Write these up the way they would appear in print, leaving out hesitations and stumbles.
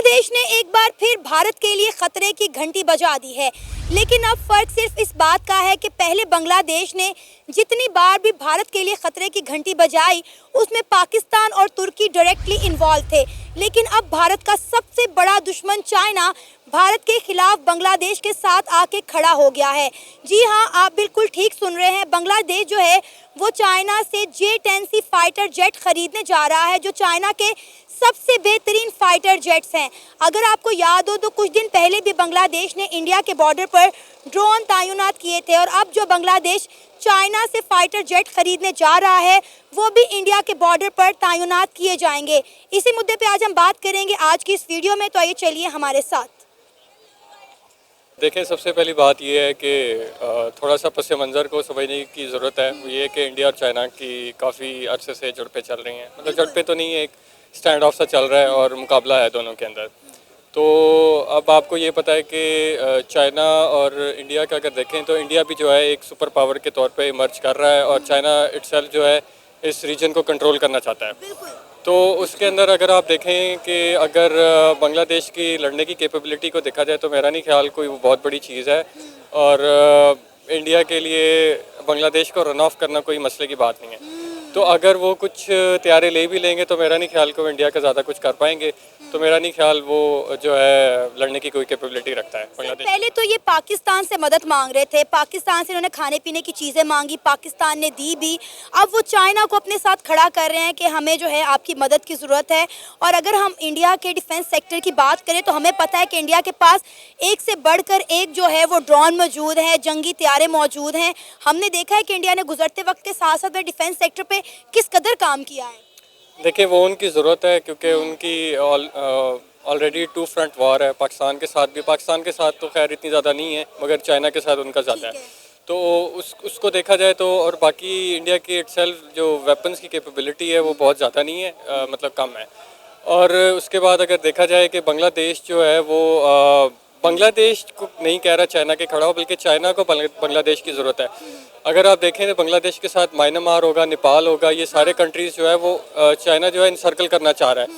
बांग्लादेश ने एक बार फिर भारत के लिए खतरे की घंटी बजा दी है, लेकिन अब फर्क सिर्फ इस बात का है कि पहले बांग्लादेश ने जितनी बार भी भारत के लिए खतरे की घंटी बजाई उसमें पाकिस्तान और तुर्की डायरेक्टली इन्वॉल्व थे, लेकिन अब भारत का सबसे बड़ा दुश्मन चाइना भारत के खिलाफ बांग्लादेश के साथ आके खड़ा हो गया है। जी हाँ, आप बिल्कुल ठीक सुन रहे हैं। बांग्लादेश जो है वो चाइना से J-10C फाइटर जेट खरीदने जा रहा है, जो चाइना के सबसे बेहतरीन फाइटर जेट्स हैं। अगर आपको याद हो तो कुछ दिन पहले भी बांग्लादेश ने इंडिया के बॉर्डर पर ड्रोन तैनात किए थे, और अब जो बांग्लादेश चाइना से फाइटर जेट खरीदने जा रहा है वो भी इंडिया के बॉर्डर पर तैनात किए जाएंगे। इसी मुद्दे पे आज हम बात करेंगे आज की इस वीडियो में, तो आइए चलिए हमारे साथ। देखें, सबसे पहली बात यह है कि थोड़ा सा पस मंज़र को समझने की ज़रूरत है। ये कि इंडिया और चाइना की काफ़ी अरसे से झड़पें चल रही हैं, मतलब झड़पें तो नहीं है, एक स्टैंड ऑफ सा चल रहा है और मुकाबला है दोनों के अंदर। तो अब आपको ये पता है कि चाइना और इंडिया का अगर देखें तो इंडिया भी जो है एक सुपर पावर के तौर पे इमर्ज कर रहा है, और चाइना इटसेल्फ जो है इस रीजन को कंट्रोल करना चाहता है। तो उसके अंदर अगर आप देखें कि अगर बांग्लादेश की लड़ने की कैपेबिलिटी को देखा जाए तो मेरा नहीं ख्याल कोई वो बहुत बड़ी चीज़ है, और इंडिया के लिए बांग्लादेश को रन ऑफ करना कोई मसले की बात नहीं है। तो अगर वो कुछ तैयारी ले भी लेंगे तो मेरा नहीं ख्याल को इंडिया का ज़्यादा कुछ कर पाएंगे, तो मेरा नहीं ख्याल वो जो है लड़ने की कोई कैपेबिलिटी रखता है बांग्लादेश। पहले तो ये पाकिस्तान से मदद मांग रहे थे, पाकिस्तान से इन्होंने खाने पीने की चीज़ें मांगी, पाकिस्तान ने दी भी। अब वो चाइना को अपने साथ खड़ा कर रहे हैं कि हमें जो है आपकी मदद की ज़रूरत है। और अगर हम इंडिया के डिफेंस सेक्टर की बात करें तो हमें पता है कि इंडिया के पास एक से बढ़कर एक जो है वो ड्रोन मौजूद है, जंगी तैयारे मौजूद हैं। हमने देखा है कि इंडिया ने गुजरते वक्त के साथ साथ में डिफेंस सेक्टर पर किस कदर काम किया है। देखिए, वो उनकी ज़रूरत है क्योंकि उनकी ऑलरेडी टू फ्रंट वॉर है पाकिस्तान के साथ भी। पाकिस्तान के साथ तो खैर इतनी ज़्यादा नहीं है, मगर चाइना के साथ उनका ज़्यादा है। तो उसको देखा जाए तो, और बाकी इंडिया की इटसेल्फ जो वेपन्स की कैपेबिलिटी है वो बहुत ज़्यादा नहीं है, मतलब कम है। और उसके बाद अगर देखा जाए कि बांग्लादेश जो है वो बांग्लादेश को नहीं कह रहा चाइना के खड़ा हो, बल्कि चाइना को बांग्लादेश की ज़रूरत है। अगर आप देखें तो बांग्लादेश के साथ म्यांमार होगा, नेपाल होगा, ये सारे कंट्रीज़ जो है वो चाइना जो है इनसर्कल करना चाह रहा है।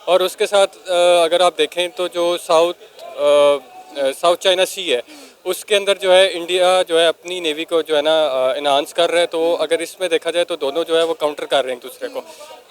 और उसके साथ अगर आप देखें तो जो साउथ चाइना सी है उसके अंदर जो है इंडिया जो है अपनी नेवी को जो है ना इन्हांस कर रहा है। तो अगर इसमें देखा जाए तो दोनों जो है वो काउंटर कर रहे हैं एक दूसरे को।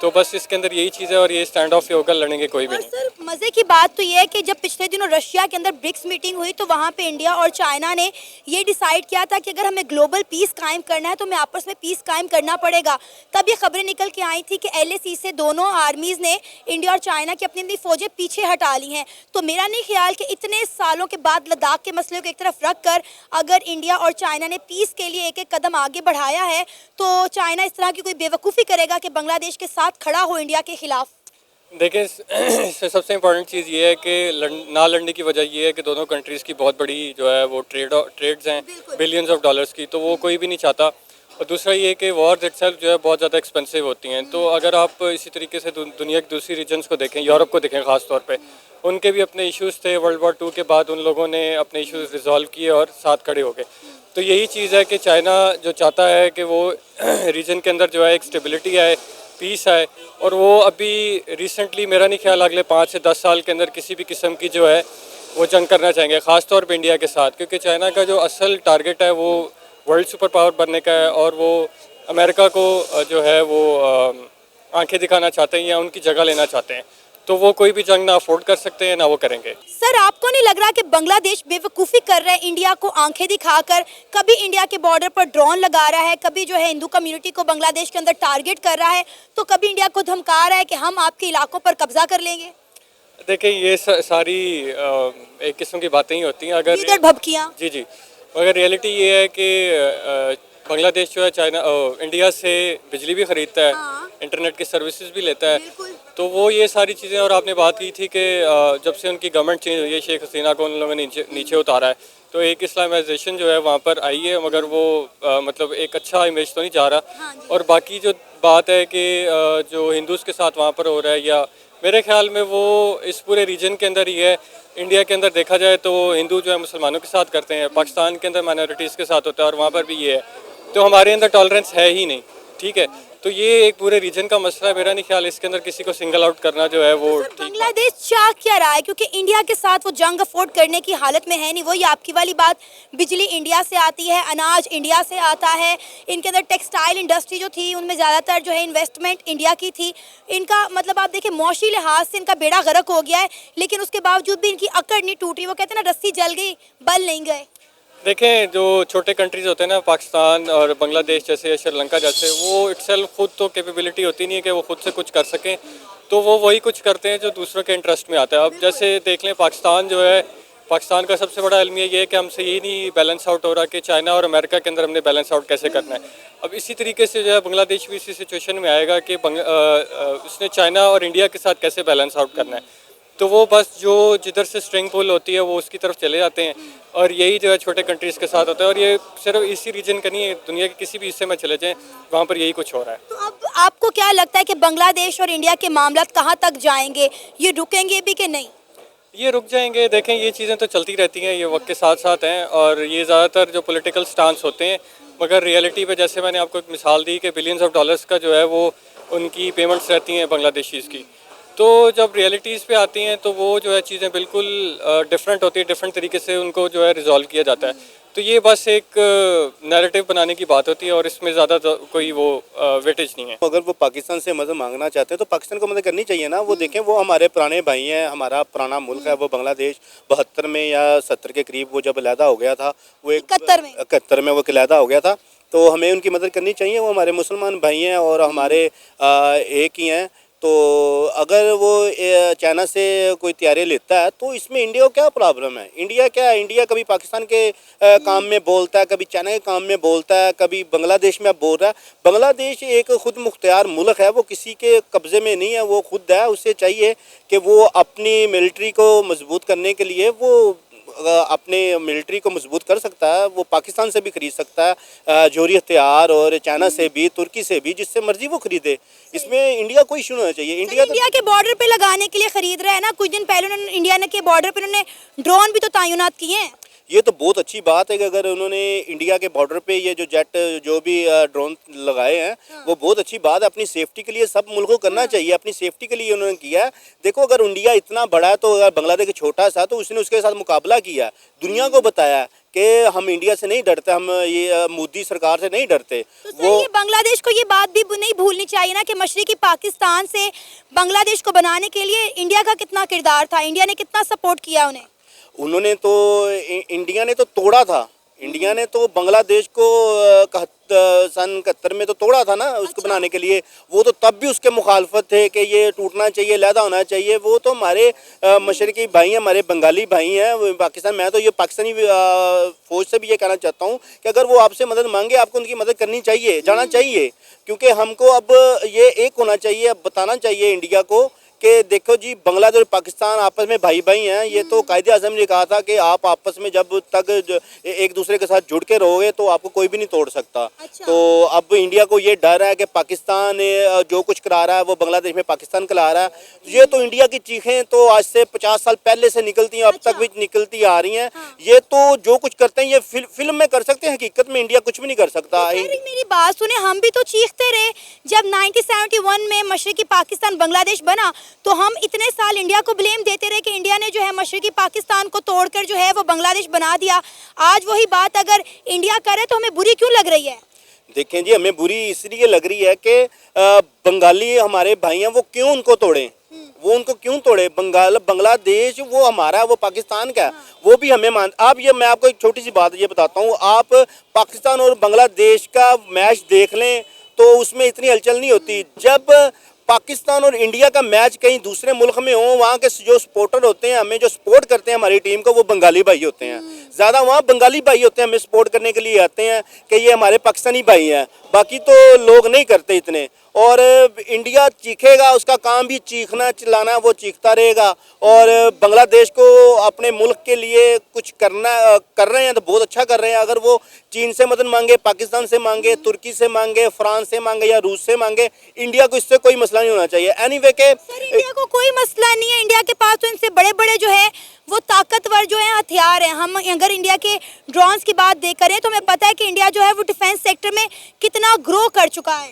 तो बस इसके अंदर यही चीज़ है, और ये स्टैंड ऑफ होगा, लड़ेंगे कोई भी नहीं। सर, मज़े की बात तो ये है कि जब पिछले दिनों रशिया के अंदर ब्रिक्स मीटिंग हुई तो वहाँ पे इंडिया और चाइना ने ये डिसाइड किया था कि अगर हमें ग्लोबल पीस कायम करना है तो हमें आपस में पीस कायम करना पड़ेगा। तब ये खबरें निकल के आई थी कि LAC से दोनों आर्मीज़ ने इंडिया और चाइना की अपनी अपनी फ़ौजें पीछे हटा ली हैं। तो मेरा नहीं ख्याल कि इतने सालों के बाद लद्दाख के मसले को एक तरफ रख कर अगर इंडिया और चाइना ने पीस के लिए एक एक कदम आगे बढ़ाया है तो चाइना इस तरह की कोई बेवकूफ़ी करेगा कि बांग्लादेश के साथ खड़ा हो इंडिया के खिलाफ। देखिए, सबसे इम्पोर्टेंट चीज़ ये है कि ना लड़ने की वजह ये है कि दोनों कंट्रीज़ की बहुत बड़ी जो है वो ट्रेड्स हैं बिलियंस ऑफ डॉलर्स की, तो वो कोई भी नहीं चाहता। और दूसरा ये कि वॉर्स इटसेल्फ जो है बहुत ज़्यादा एक्सपेंसिव होती हैं। तो अगर आप इसी तरीके से दुनिया के दूसरी रीजन्स को देखें, यूरोप को देखें ख़ास तौर पे, उनके भी अपने इश्यूज़ थे। वर्ल्ड वॉर 2 के बाद उन लोगों ने अपने इश्यूज़ रिजॉल्व किए और साथ खड़े हो गए। तो यही चीज़ है कि चाइना जो चाहता है कि वो रीजन के अंदर जो है एक स्टेबिलिटी आए, पीस आए। और वो अभी रिसेंटली मेरा नहीं ख्याल अगले 5 से 10 साल के अंदर किसी भी किस्म की जो है वो जंग करना चाहेंगे, ख़ास तौर पे इंडिया के साथ, क्योंकि चाइना का जो असल टारगेट है वो वर्ल्ड सुपर पावर बनने का है, और वो अमेरिका को जो है वो आंखें दिखाना चाहते हैं या उनकी जगह लेना चाहते हैं। तो वो कोई भी जंग ना अफोर्ड कर सकते हैं ना वो करेंगे। सर, आपको नहीं लग रहा कि बांग्लादेश बेवकूफ़ी कर रहा है इंडिया को आंखें दिखाकर? कभी इंडिया के बॉर्डर पर ड्रोन लगा रहा है, कभी जो है हिंदू कम्युनिटी को बांग्लादेश के अंदर टारगेट कर रहा है, तो कभी इंडिया को धमका रहा है कि हम आपके इलाकों पर कब्जा कर लेंगे। देखिए, ये सारी एक किस्म की बातें ही होती हैं। अगर भभकियाँ जी, मगर रियलिटी ये है कि बांग्लादेश जो है इंडिया से बिजली भी ख़रीदता है, इंटरनेट की सर्विसेज भी लेता है। तो वो ये सारी चीज़ें, और आपने बात की थी कि जब से उनकी गवर्नमेंट चेंज हुई है, शेख हसीना को उन लोगों ने नीचे उतारा है, तो एक इस्लामाइजेशन जो है वहाँ पर आई है, मगर वो मतलब एक अच्छा इमेज तो नहीं जा रहा। और बाकी जो बात है कि जो हिंदूज़ के साथ वहाँ पर हो रहा है, या मेरे ख्याल में वो इस पूरे रीजन के अंदर ही है। इंडिया के अंदर देखा जाए तो हिंदू जो है मुसलमानों के साथ करते हैं, पाकिस्तान के अंदर माइनॉरिटीज़ के साथ होता है, और वहाँ पर भी ये है। तो हमारे अंदर टॉलरेंस है ही नहीं। ठीक है। तो ये एक पूरे रीजन का मसला है, मेरा नहीं ख्याल इसके अंदर किसी को सिंगल आउट करना जो है वो ठीक है। बांग्लादेश चाह क्या रहा है, क्योंकि इंडिया के साथ वो जंग अफोर्ड करने की हालत में है नहीं। वही आपकी वाली बात, बिजली इंडिया से आती है, अनाज इंडिया से आता है, इनके अंदर टेक्सटाइल इंडस्ट्री जो थी उनमें ज़्यादातर जो है इन्वेस्टमेंट इंडिया की थी। इनका मतलब आप देखिए मौशी लिहाज से इनका बेड़ा गर्क हो गया है, लेकिन उसके बावजूद भी इनकी अकड़ नहीं टूटी। वो कहते हैं ना, रस्सी जल गई बल नहीं गए। देखें, जो छोटे कंट्रीज़ होते हैं ना, पाकिस्तान और बांग्लादेश जैसे, श्रीलंका जैसे, वो इटसेल्फ खुद तो कैपेबिलिटी होती नहीं है कि वो खुद से कुछ कर सकें, तो वो वही कुछ करते हैं जो दूसरों के इंटरेस्ट में आता है। अब जैसे देख लें, पाकिस्तान जो है, पाकिस्तान का सबसे बड़ा अलमिया ये है कि हमसे यही नहीं बैलेंस आउट हो रहा कि चाइना और अमेरिका के अंदर हमने बैलेंस आउट कैसे करना है। अब इसी तरीके से जो है बांग्लादेश भी इसी सिचुएशन में आएगा कि उसने चाइना और इंडिया के साथ कैसे बैलेंस आउट करना है। तो वो बस जो जिधर से स्ट्रिंग पुल होती है वो उसकी तरफ चले जाते हैं, और यही जो है छोटे कंट्रीज़ के साथ होता है। और ये सिर्फ इसी रीजन का नहीं है, दुनिया के किसी भी हिस्से में चले जाएं वहाँ पर यही कुछ हो रहा है। तो अब आपको क्या लगता है कि बांग्लादेश और इंडिया के मामलात कहाँ तक जाएंगे, ये रुकेंगे भी कि नहीं? ये रुक जाएंगे। देखें, ये चीज़ें तो चलती रहती हैं, ये वक्त के साथ साथ हैं, और ये ज़्यादातर जो पॉलिटिकल स्टांस होते हैं, मगर रियलिटी पे जैसे मैंने आपको एक मिसाल दी कि बिलियंस ऑफ डॉलर्स का जो है वो उनकी पेमेंट्स रहती हैं बांग्लादेशीज़ की। तो जब रियलिटीज़ पे आती हैं तो वो जो है चीज़ें बिल्कुल डिफरेंट होती है, डिफरेंट तरीके से उनको जो है रिजॉल्व किया जाता है। तो ये बस एक नैरेटिव बनाने की बात होती है, और इसमें ज़्यादा कोई वो वेटेज नहीं है। अगर वो पाकिस्तान से मदद मांगना चाहते हैं तो पाकिस्तान को मदद करनी चाहिए ना। वो देखें, वो हमारे पुराने भाई हैं, हमारा पुराना मुल्क है वो बांग्लादेश। 72 में या 70 के करीब वो जब अलहदा हो गया था, वो 71 में वो अलहदा हो गया था, तो हमें उनकी मदद करनी चाहिए। वो हमारे मुसलमान भाई हैं और हमारे एक ही हैं। तो अगर वो चाइना से कोई तैयारी लेता है तो इसमें इंडिया को क्या प्रॉब्लम है? इंडिया क्या है? इंडिया कभी पाकिस्तान के काम में बोलता है, कभी चाइना के काम में बोलता है, कभी बांग्लादेश में बोल रहा है। बांग्लादेश एक खुद मुख्तियार मुल्क है, वो किसी के कब्ज़े में नहीं है, वो खुद है। उसे चाहिए कि वो अपनी मिलिट्री को मजबूत करने के लिए वो अपने मिलिट्री को मजबूत कर सकता है। वो पाकिस्तान से भी खरीद सकता है जोहरी हथियार, और चाइना से भी, तुर्की से भी, जिससे मर्जी वो खरीदे। इसमें इंडिया कोई इशू होना चाहिए। इंडिया के बॉर्डर पे लगाने के लिए खरीद रहा है ना। कुछ दिन पहले उन्होंने इंडिया के बॉर्डर पे उन्होंने ड्रोन भी तो तैनात किए हैं। ये तो बहुत अच्छी बात है कि अगर उन्होंने इंडिया के बॉर्डर पे ये जो जेट जो भी ड्रोन लगाए हैं, वो बहुत अच्छी बात है। अपनी सेफ्टी के लिए सब मुल्क को करना चाहिए, अपनी सेफ्टी के लिए उन्होंने किया है। देखो, अगर इंडिया इतना बड़ा है तो अगर बांग्लादेश छोटा सा, तो उसने उसके साथ मुकाबला किया, दुनिया को बताया कि हम इंडिया से नहीं डरते, हम ये मोदी सरकार से नहीं डरते। तो वो बांग्लादेश को ये बात भी नहीं भूलनी चाहिए ना कि मशरिकी पाकिस्तान से बांग्लादेश को बनाने के लिए इंडिया का कितना किरदार था, इंडिया ने कितना सपोर्ट किया उन्हें। उन्होंने तो इंडिया ने तो तोड़ा था। इंडिया ने तो बांग्लादेश को सन 71 में तो तोड़ा था ना उसको बनाने के लिए। वो तो तब भी उसके मुखालफत थे कि ये टूटना चाहिए, अलहदा होना चाहिए। वो तो हमारे मशरकी भाई हैं, हमारे बंगाली भाई हैं पाकिस्तान। मैं तो ये पाकिस्तानी फ़ौज से भी ये कहना चाहता हूँ कि अगर वो आपसे मदद मांगे, आपको उनकी मदद करनी चाहिए, जाना चाहिए। क्योंकि हमको अब ये एक होना चाहिए, अब बताना चाहिए इंडिया को कि देखो जी, बांग्लादेश और पाकिस्तान आपस में भाई भाई हैं। ये तो कायदे आज़म ने कहा था कि आप आपस में जब तक एक दूसरे के साथ जुड़ के रहोगे तो आपको कोई भी नहीं तोड़ सकता। अच्छा। तो अब इंडिया को ये डर है कि पाकिस्तान जो कुछ करा रहा है वो बांग्लादेश में पाकिस्तान करा रहा है। ये तो इंडिया की चीखें तो आज से 50 साल पहले से निकलती हैं, अब तक भी निकलती आ रही हैं। ये तो जो कुछ करते हैं ये फिल्म में कर सकते हैं, हकीकत में इंडिया कुछ भी नहीं कर सकता। मेरी बात सुने, हम भी तो चीखते रहे जब 1971 में मशरिकी पाकिस्तान बांग्लादेश बना, तो हम इतने साल इंडिया को ब्लेम देते रहे कि इंडिया ने जो है मशरिकी पाकिस्तान को तोड़कर जो है वो बांग्लादेश बना दिया। आज वही बात अगर इंडिया करे तो हमें बुरी क्यों लग रही है? देखें जी, हमें बुरी इसलिए लग रही है कि बंगाली हमारे भाई हैं, वो क्यों उनको तोड़े? वो उनको क्यों तोड़े? बांग्लादेश वो हमारा, वो पाकिस्तान का है। वो भी हमें मान। अब ये मैं आपको एक छोटी सी बात ये बताता हूँ। आप पाकिस्तान और बांग्लादेश का मैच देख लें तो उसमें इतनी हलचल नहीं होती। जब पाकिस्तान और इंडिया का मैच कहीं दूसरे मुल्क में हो, वहाँ के जो सपोर्टर होते हैं, हमें जो सपोर्ट करते हैं हमारी टीम को, वो बंगाली भाई होते हैं। ज़्यादा वहाँ बंगाली भाई होते हैं, हमें सपोर्ट करने के लिए आते हैं कि ये हमारे पाकिस्तानी भाई हैं। बाकी तो लोग नहीं करते इतने। और इंडिया चीखेगा, उसका काम भी चीखना चिल्लाना, वो चीखता रहेगा। और बांग्लादेश को अपने मुल्क के लिए कुछ कर रहे हैं तो बहुत अच्छा कर रहे हैं। अगर वो चीन से मदद मांगे, पाकिस्तान से मांगे, तुर्की से मांगे, फ्रांस से मांगे या रूस से मांगे, इंडिया को इससे कोई मसला नहीं होना चाहिए। एनीवे के इंडिया को कोई मसला नहीं है। इंडिया के पास तो इनसे बड़े बड़े जो है वो ताकतवर जो है हथियार हैं। हम अगर इंडिया के ड्रोन्स की बात करें तो हमें पता है कि इंडिया जो है वो डिफेंस सेक्टर में कितना ग्रो कर चुका है।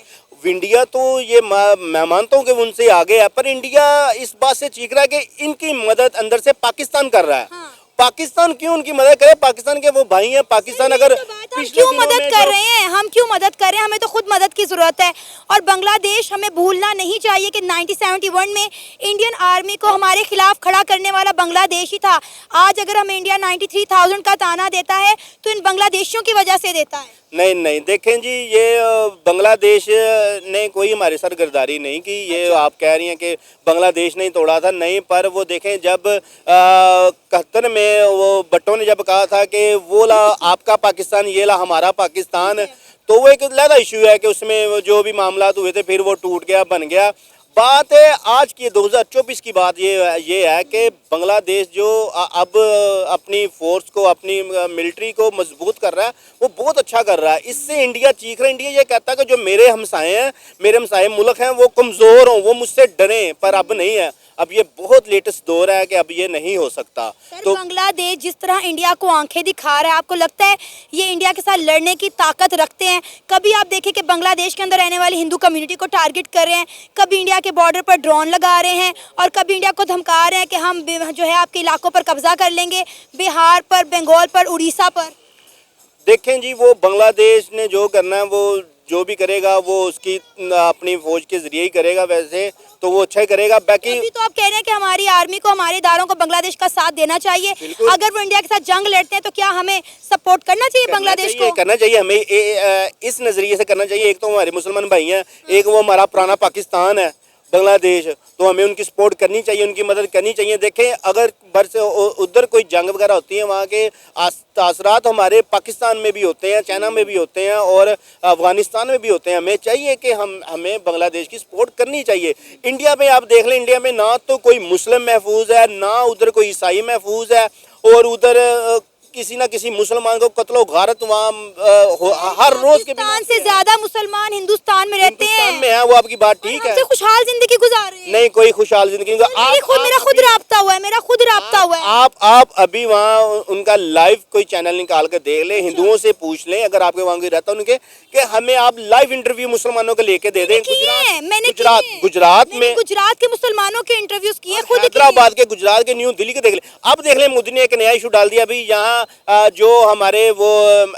इंडिया तो ये मैं मानता हूँ कि उनसे आगे है, पर इंडिया इस बात से चीख रहा है कि इनकी मदद अंदर से पाकिस्तान कर रहा है। हाँ। पाकिस्तान क्यों उनकी मदद करे? पाकिस्तान के वो भाई हैं। पाकिस्तान अगर हम क्यों मदद कर रहे हैं? हम क्यों मदद कर रहे हैं? हमें तो खुद मदद की जरूरत है। और बांग्लादेश, हमें भूलना नहीं चाहिए कि 1971 में इंडियन आर्मी को हमारे खिलाफ खड़ा करने वाला बांग्लादेश ही था। आज अगर हमें इंडिया 93,000 का ताना देता है तो इन बांग्लादेशियों की वजह से देता है। नहीं देखें जी, ये बांग्लादेश ने कोई हमारे साथ गद्दारी नहीं की। ये आप कह रही हैं कि बांग्लादेश ने ही तोड़ा था, नहीं। पर वो देखें, जब 71 में वो भुट्टो ने जब कहा था कि वो ला आपका पाकिस्तान, ये ला हमारा पाकिस्तान, तो वो एक अलग इशू है कि उसमें जो भी मामला हुए थे फिर वो टूट गया, बन गया। बात है आज की 2024 की बात ये है कि बांग्लादेश जो अब अपनी फोर्स को, अपनी मिलिट्री को मजबूत कर रहा है, वो बहुत अच्छा कर रहा है। इससे इंडिया चीख रहा है। इंडिया ये कहता है कि जो मेरे हमसाए मुल्क हैं वो कमज़ोर हों, वो मुझसे डरें, पर अब नहीं है। अब ये बहुत लेटेस्ट दौर है कि अब ये नहीं हो सकता। तो बांग्लादेश जिस तरह इंडिया को आंखें दिखा रहा है, आपको लगता है ये इंडिया के साथ लड़ने की ताकत रखते हैं? कभी आप देखें कि बांग्लादेश के अंदर रहने वाली हिंदू कम्युनिटी को टारगेट कर रहे हैं, कभी इंडिया के बॉर्डर पर ड्रोन लगा रहे हैं, और कभी इंडिया को धमका रहे हैं कि हम जो है आपके इलाकों पर कब्जा कर लेंगे, बिहार पर, बंगाल पर, उड़ीसा पर। देखें जी, वो बांग्लादेश ने जो करना है, वो जो भी करेगा वो उसकी अपनी फौज के जरिए ही करेगा। वैसे तो वो अच्छा ही करेगा। बाकी अभी तो आप कह रहे हैं कि हमारी आर्मी को, हमारे इदारों को बांग्लादेश का साथ देना चाहिए। अगर वो इंडिया के साथ जंग लड़ते हैं तो क्या हमें सपोर्ट करना चाहिए बांग्लादेश को? करना चाहिए हमें, इस नज़रिए से करना चाहिए। एक तो हमारे मुसलमान भाई हैं, एक वो हमारा पुराना पाकिस्तान है बांग्लादेश, तो हमें उनकी सपोर्ट करनी चाहिए, उनकी मदद करनी चाहिए। देखें, अगर बरस उधर कोई जंग वगैरह होती है, वहाँ के असरात हमारे पाकिस्तान में भी होते हैं, चाइना में भी होते हैं और अफगानिस्तान में भी होते हैं। हमें चाहिए कि हमें बांग्लादेश की सपोर्ट करनी चाहिए। इंडिया में आप देख लें, इंडिया में ना तो कोई मुस्लिम महफूज है, ना उधर कोई ईसाई महफूज है, और उधर किसी ना किसी मुसलमान को कत्लो गारत वहाँ हर रोज के पाकिस्तान से ज्यादा मुसलमान हिंदुस्तान में रहते हैं। में है, वो आपकी बात ठीक है। खुशहाल जिंदगी गुजार रहे हैं। नहीं, कोई खुशहाल जिंदगी। मेरा खुद राब्ता हुआ है, मेरा खुद राब्ता हुआ है। आप अभी वहाँ उनका लाइव कोई चैनल निकाल कर देख लें, हिंदुओं से पूछ लें, अगर आपके वहाँ कोई रहता है उनके, कि हमें आप लाइव इंटरव्यू मुसलमानों के लेके दे दें। गुजरात में गुजरात के मुसलमानों के इंटरव्यूज किए, खुद हैदराबाद के, गुजरात के, न्यू दिल्ली के देख लें। अब देख लें, मोदी ने एक नया इशू डाल दिया अभी यहाँ, जो हमारे वो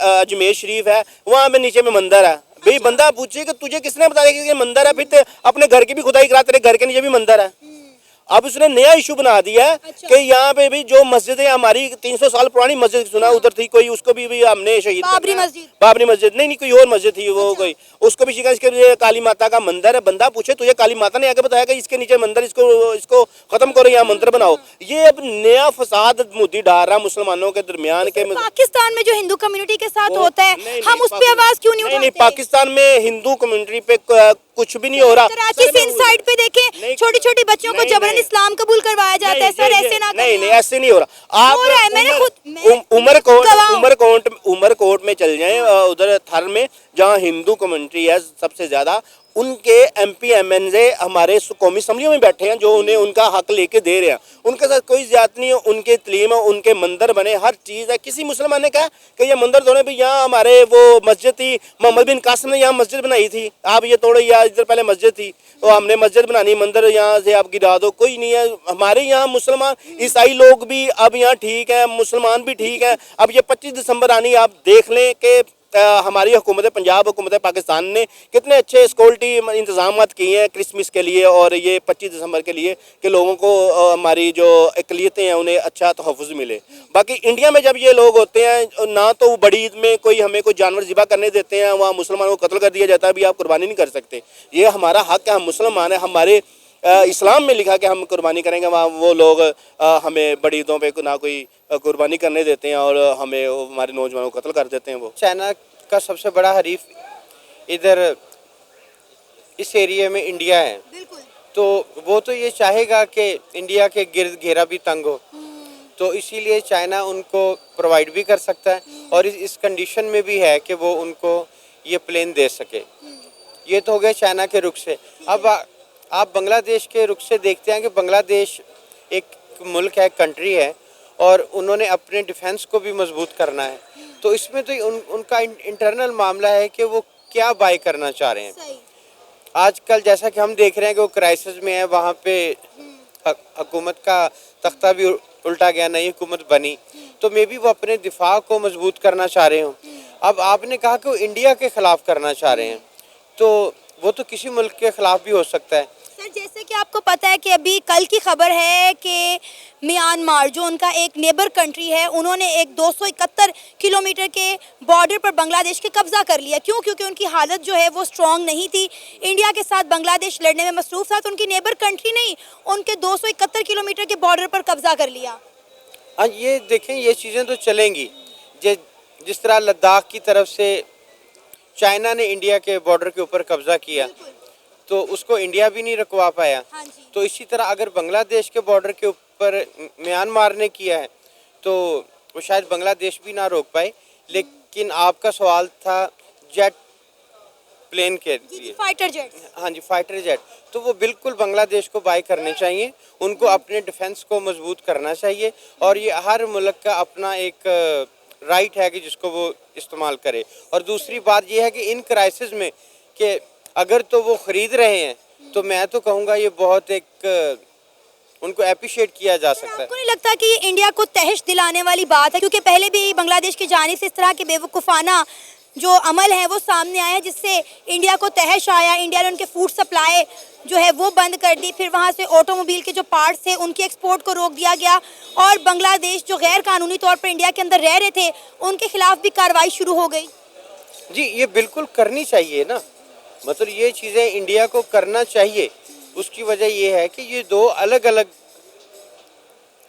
अजमेर शरीफ है, वहाँ पे नीचे में मंदिर है। भाई बंदा पूछे कि तुझे किसने बताया कि ये मंदिर है? फिर अपने घर की भी खुदाई करा, तेरे घर के नीचे भी मंदिर है। अब उसने नया इशू बना दिया है कि यहाँ पे भी जो मस्जिद है हमारी 300 साल पुरानी मस्जिद, सुना उधर थी कोई, उसको भी हमने शहीद, बाबरी मस्जिद नहीं कोई और मस्जिद थी वो, कोई उसको भी शिकायत, इसके लिए काली माता का मंदिर है। बंदा पूछे तुझे काली माता ने आके बताया कि इसके नीचे मंदिर, इसको खत्म करो, यहाँ मंदिर बनाओ। ये अब नया फसाद मोदी डाल रहा मुसलमानों के दरमियान के। पाकिस्तान में जो हिंदू कम्युनिटी के साथ होता है, हम उस पर आवाज क्यों नहीं उठाते? पाकिस्तान में हिंदू कम्युनिटी पे कुछ भी नहीं हो रहा। कराची सिंध साइड पे देखें, छोटी छोटी बच्चों को जबरन इस्लाम कबूल करवाया जाता है। सर ऐसे ना, नहीं ऐसे नहीं हो रहा। आप मैंने खुद उमरकोट में चल जाएं, उधर थर में जहाँ हिंदू कम्युनिटी है सबसे ज्यादा, उनके MP MNA हमारे कौमी असम्बलियों में बैठे हैं, जो उन्हें उनका हक लेके दे रहे हैं। उनके साथ कोई ज्यादती नहीं है, उनके तलीम है, उनके मंदिर बने, हर चीज़ है। किसी मुसलमान ने कहा कि ये मंदिर तोड़े? भी यहाँ हमारे वो मस्जिद थी, मोहम्मद बिन कासिम ने यहाँ मस्जिद बनाई थी, आप ये तोड़ो, या इधर पहले मस्जिद थी तो हमने मस्जिद बनानी, मंदिर यहाँ से आप गिरा दो। कोई नहीं है। हमारे यहाँ मुसलमान, ईसाई लोग भी अब यहाँ ठीक है, मुसलमान भी ठीक है। अब ये 25 दिसंबर आनी, आप देख लें कि हमारी हुकूमत पंजाब, हुकूमत पाकिस्तान ने कितने अच्छे सिक्योरिटी इंतजाम किए हैं क्रिसमस के लिए और ये 25 दिसंबर के लिए, कि लोगों को हमारी जो अक़लियतें हैं उन्हें अच्छा तहफ़्फ़ुज़ मिले। बाकी इंडिया में जब ये लोग होते हैं, ना तो बड़ी ईद में कोई हमें कोई जानवर ज़िबा करने देते हैं, वहाँ मुसलमानों को कत्ल कर दिया जाता है, अभी आप कुर्बानी नहीं कर सकते। ये हमारा हक़ है, हम मुसलमान हैं, हमारे इस्लाम में लिखा कि हम कुर्बानी करेंगे। वहाँ वो लोग हमें बड़ी ईदों पे ना कोई कुर्बानी करने देते हैं और हमें हमारे नौजवानों को कत्ल कर देते हैं। वो चाइना का सबसे बड़ा हरीफ इधर इस एरिया में इंडिया है, तो वो तो ये चाहेगा कि इंडिया के गिर्द घेरा भी तंग हो, तो इसीलिए चाइना उनको प्रोवाइड भी कर सकता है और इस कंडीशन में भी है कि वो उनको ये प्लेन दे सके। ये तो हो गया चाइना के रुख से। अब आप बांग्लादेश के रुख से देखते हैं कि बांग्लादेश एक मुल्क है, कंट्री है, और उन्होंने अपने डिफेंस को भी मजबूत करना है। तो इसमें तो उनका इंटरनल मामला है कि वो क्या बाय करना चाह रहे हैं। आजकल जैसा कि हम देख रहे हैं कि वो क्राइसिस में है, वहाँ पे हुकूमत का तख्ता भी उल्टा गया, नई हुकूमत बनी, तो मे बी वो अपने दिफा को मजबूत करना चाह रहे हो। अब आपने कहा कि वो इंडिया के खिलाफ करना चाह रहे हैं, तो वो तो किसी मुल्क के खिलाफ भी हो सकता है। सर जैसे कि आपको पता है कि अभी कल की खबर है कि म्यांमार जो उनका एक नेबर कंट्री है, उन्होंने एक 271 किलोमीटर के बॉर्डर पर बांग्लादेश के कब्जा कर लिया। क्यों? क्योंकि उनकी हालत जो है वो स्ट्रांग नहीं थी। इंडिया के साथ बांग्लादेश लड़ने में मसरूफ था, तो उनकी नेबर कंट्री नहीं, उनके 271 किलोमीटर के बॉर्डर पर कब्जा कर लिया। हाँ, ये देखें, ये चीज़ें तो चलेंगी। जिस तरह लद्दाख की तरफ से चाइना ने इंडिया के बॉर्डर के ऊपर कब्जा किया, तो उसको इंडिया भी नहीं रुकवा पाया। हाँ जी। तो इसी तरह अगर बांग्लादेश के बॉर्डर के ऊपर म्यांमार ने किया है, तो वो शायद बांग्लादेश भी ना रोक पाए। लेकिन आपका सवाल था जेट प्लेन के लिए, फाइटर जेट। हाँ जी, फाइटर जेट, तो वो बिल्कुल बांग्लादेश को बाय करने चाहिए, उनको अपने डिफेंस को मजबूत करना चाहिए, और ये हर मुल्क का अपना एक राइट है कि जिसको वो इस्तेमाल करे। और दूसरी बात ये है कि इन क्राइसिस में कि अगर तो वो ख़रीद रहे हैं, तो मैं तो कहूँगा ये बहुत एक उनको अप्रिशिएट किया जा सकता है। आपको नहीं लगता कि ये इंडिया को तहश दिलाने वाली बात है? क्योंकि पहले भी बांग्लादेश की जानिब से इस तरह के बेवकूफ़ाना जो अमल है वो सामने आया, जिससे इंडिया को तहश आया। इंडिया ने उनके फूड सप्लाई जो है वो बंद कर दी, फिर वहाँ से ऑटोमोबाइल के जो पार्ट्स थे उनके एक्सपोर्ट को रोक दिया गया, और बांग्लादेश जो गैर कानूनी तौर पर इंडिया के अंदर रह रहे थे उनके खिलाफ भी कार्रवाई शुरू हो गई। जी, ये बिल्कुल करनी चाहिए ना, मतलब ये चीज़ें इंडिया को करना चाहिए। उसकी वजह ये है कि ये दो अलग अलग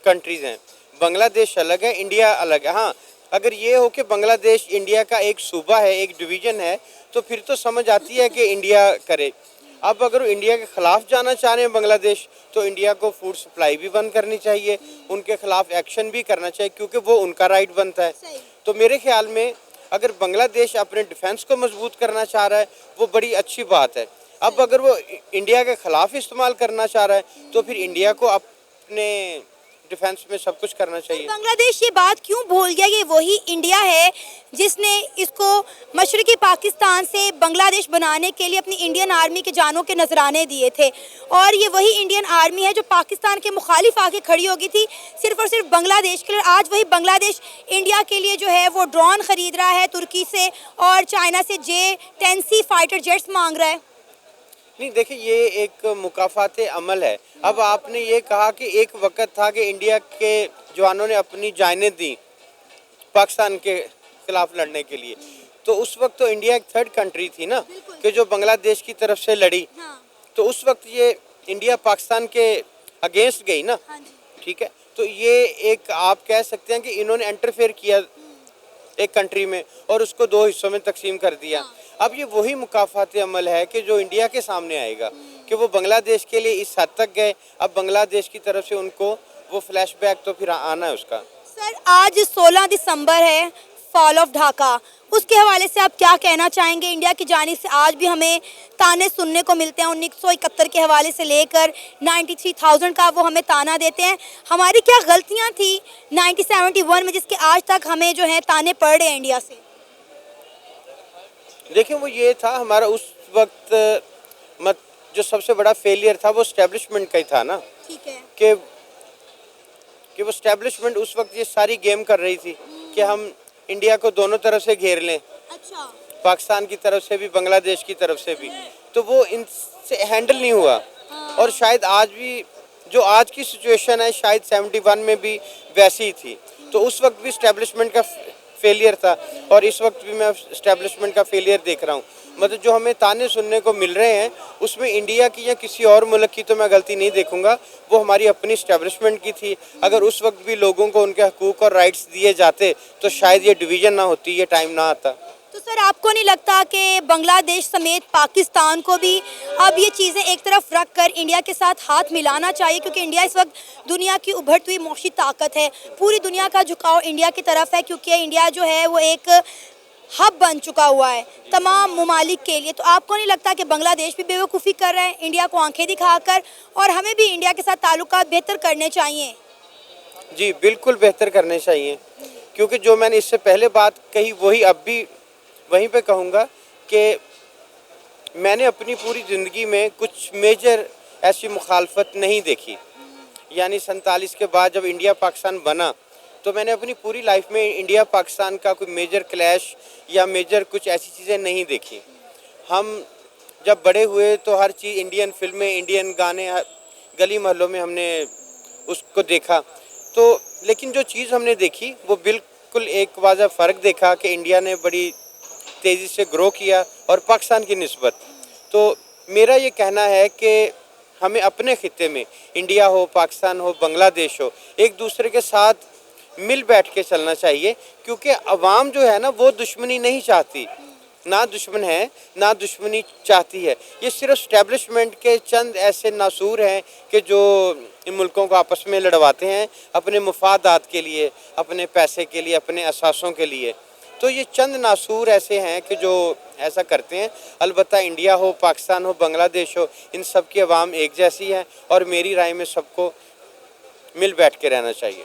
कंट्रीज़ हैं, बांग्लादेश अलग है, इंडिया अलग है। हाँ, अगर ये हो कि बांग्लादेश इंडिया का एक सूबा है, एक डिवीज़न है, तो फिर तो समझ आती है कि इंडिया करे। अब अगर वो इंडिया के ख़िलाफ़ जाना चाह रहे हैं बांग्लादेश, तो इंडिया को फूड सप्लाई भी बंद करनी चाहिए, उनके ख़िलाफ़ एक्शन भी करना चाहिए, क्योंकि वो उनका राइट बनता है। तो मेरे ख्याल में अगर बांग्लादेश अपने डिफेंस को मजबूत करना चाह रहा है, वो बड़ी अच्छी बात है। अब अगर वो इंडिया के ख़िलाफ़ इस्तेमाल करना चाह रहा है, तो फिर इंडिया को अपने डिफेंस में सब कुछ करना चाहिए। बांग्लादेश ये बात क्यों भूल गया? ये वही इंडिया है जिसने इसको मशरकी पाकिस्तान से बांग्लादेश बनाने के लिए अपनी इंडियन आर्मी के जानों के नजराने दिए थे, और ये वही इंडियन आर्मी है जो पाकिस्तान के मुखालिफ आके खड़ी हो गई थी सिर्फ और सिर्फ बांग्लादेश के लिए। आज वही बांग्लादेश इंडिया के लिए जो है वो ड्रोन खरीद रहा है तुर्की से, और चाइना से J-10C फाइटर जेट्स मांग रहा है। नहीं, देखिए, ये एक मुकाफाते अमल है। अब आपने ये कहा कि एक वक्त था कि इंडिया के जवानों ने अपनी जानें दी पाकिस्तान के खिलाफ लड़ने के लिए, तो उस वक्त तो इंडिया एक थर्ड कंट्री थी ना, कि जो बांग्लादेश की तरफ से लड़ी। तो उस वक्त ये इंडिया पाकिस्तान के अगेंस्ट गई ना, ठीक है। तो ये एक आप कह सकते हैं कि इन्होंने इंटरफेयर किया एक कंट्री में और उसको दो हिस्सों में तकसीम कर दिया। अब ये वही मुकाफाती अमल है कि जो इंडिया के सामने आएगा कि वो बांग्लादेश के लिए इस हद तक गए, अब बांग्लादेश की तरफ से उनको वो फ्लैशबैक तो फिर आना है उसका। सर आज 16 दिसंबर है, फॉल ऑफ ढाका, उसके हवाले से आप क्या कहना चाहेंगे? इंडिया की जानिब से आज भी हमें ताने सुनने को मिलते हैं, 1971 के हवाले से लेकर 93,000 का वो हमें ताना देते हैं। हमारी क्या गलतियां थी 1971 में जिसके आज तक हमें जो है ताने पड़ रहे हैं इंडिया से? देखिए, वो ये था हमारा उस वक्त जो सबसे बड़ा फेलियर था वो एस्टेब्लिशमेंट का ही था ना, ठीक है, कि वो एस्टेब्लिशमेंट उस वक्त ये सारी गेम कर रही थी कि हम इंडिया को दोनों तरफ से घेर लें, अच्छा, पाकिस्तान की तरफ से भी, बांग्लादेश की तरफ से भी। तो वो इनसे हैंडल नहीं हुआ, और शायद आज भी जो आज की सिचुएशन है शायद 71 में भी वैसी ही थी। तो उस वक्त भी एस्टेब्लिशमेंट का फेलियर था, और इस वक्त भी मैं एस्टेब्लिशमेंट का फेलियर देख रहा हूँ। मतलब जो हमें ताने सुनने को मिल रहे हैं उसमें इंडिया की या किसी और मुल्क की तो मैं गलती नहीं देखूंगा, वो हमारी अपनी एस्टेब्लिशमेंट की थी। अगर उस वक्त भी लोगों को उनके हकूक़ और राइट्स दिए जाते तो शायद ये डिवीज़न ना होती, ये टाइम ना आता। तो सर आपको नहीं लगता कि बांग्लादेश समेत पाकिस्तान को भी अब ये चीज़ें एक तरफ रख कर इंडिया के साथ हाथ मिलाना चाहिए? क्योंकि इंडिया इस वक्त दुनिया की उभरती हुई मौशी ताकत है, पूरी दुनिया का झुकाव इंडिया की तरफ है, क्योंकि इंडिया जो है वो एक हब बन चुका हुआ है तमाम ममालिक के लिए। तो आपको नहीं लगता कि बांग्लादेश भी बेवकूफ़ी कर रहा है इंडिया को आंखें दिखाकर, और हमें भी इंडिया के साथ ताल्लुकात बेहतर करने चाहिए? जी, बिल्कुल बेहतर करने चाहिए, क्योंकि जो मैंने इससे पहले बात कही वही अब भी वहीं पे कहूँगा कि मैंने अपनी पूरी ज़िंदगी में कुछ मेजर ऐसी मुखालफत नहीं देखी। यानी 47 के बाद जब इंडिया पाकिस्तान बना तो मैंने अपनी पूरी लाइफ में इंडिया पाकिस्तान का कोई मेजर क्लैश या मेजर कुछ ऐसी चीज़ें नहीं देखी। हम जब बड़े हुए तो हर चीज़ इंडियन फिल्में, इंडियन गाने, गली मोहल्लों में हमने उसको देखा। तो लेकिन जो चीज़ हमने देखी वो बिल्कुल एक वाज़ह फ़र्क देखा कि इंडिया ने बड़ी तेज़ी से ग्रो किया और पाकिस्तान की निस्बत। तो मेरा ये कहना है कि हमें अपने खित्ते में, इंडिया हो, पाकिस्तान हो, बांग्लादेश हो, एक दूसरे के साथ मिल बैठ के चलना चाहिए, क्योंकि अवाम जो है ना वो दुश्मनी नहीं चाहती, ना दुश्मन है ना दुश्मनी चाहती है। ये सिर्फ इस्टेब्लिशमेंट के चंद ऐसे नासूर हैं कि जो इन मुल्कों को आपस में लड़वाते हैं अपने मुफादात के लिए, अपने पैसे के लिए, अपने असासों के लिए। तो ये चंद नासूर ऐसे हैं कि जो ऐसा करते हैं। अलबत्ता इंडिया हो, पाकिस्तान हो, बांग्लादेश हो, इन सब की आवाम एक जैसी है और मेरी राय में सबको मिल बैठ के रहना चाहिए।